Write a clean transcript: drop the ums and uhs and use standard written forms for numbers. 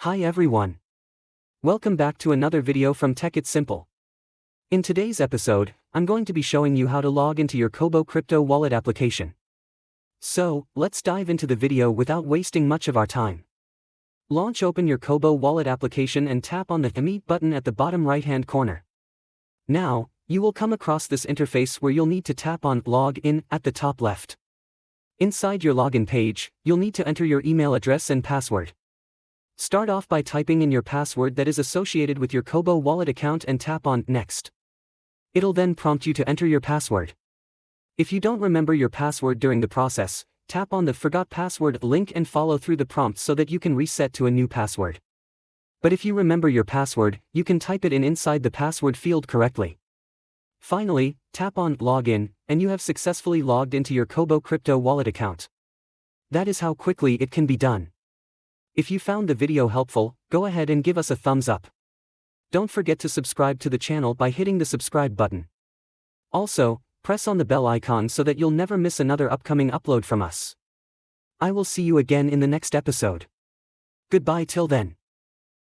Hi everyone. Welcome back to another video from Tech It's Simple. In today's episode, I'm going to be showing you how to log into your Cobo Crypto Wallet application. So, let's dive into the video without wasting much of our time. Open your Cobo Wallet application and tap on the Meet button at the bottom right-hand corner. Now, you will come across this interface where you'll need to tap on Log In at the top left. Inside your login page, you'll need to enter your email address and password. Start off by typing in your password that is associated with your Cobo Wallet account and tap on Next. It'll then prompt you to enter your password. If you don't remember your password during the process, tap on the Forgot Password link and follow through the prompt so that you can reset to a new password. But if you remember your password, you can type it in inside the password field correctly. Finally, tap on Login, and you have successfully logged into your Cobo Crypto Wallet account. That is how quickly it can be done. If you found the video helpful, go ahead and give us a thumbs up. Don't forget to subscribe to the channel by hitting the subscribe button. Also, press on the bell icon so that you'll never miss another upcoming upload from us. I will see you again in the next episode. Goodbye till then.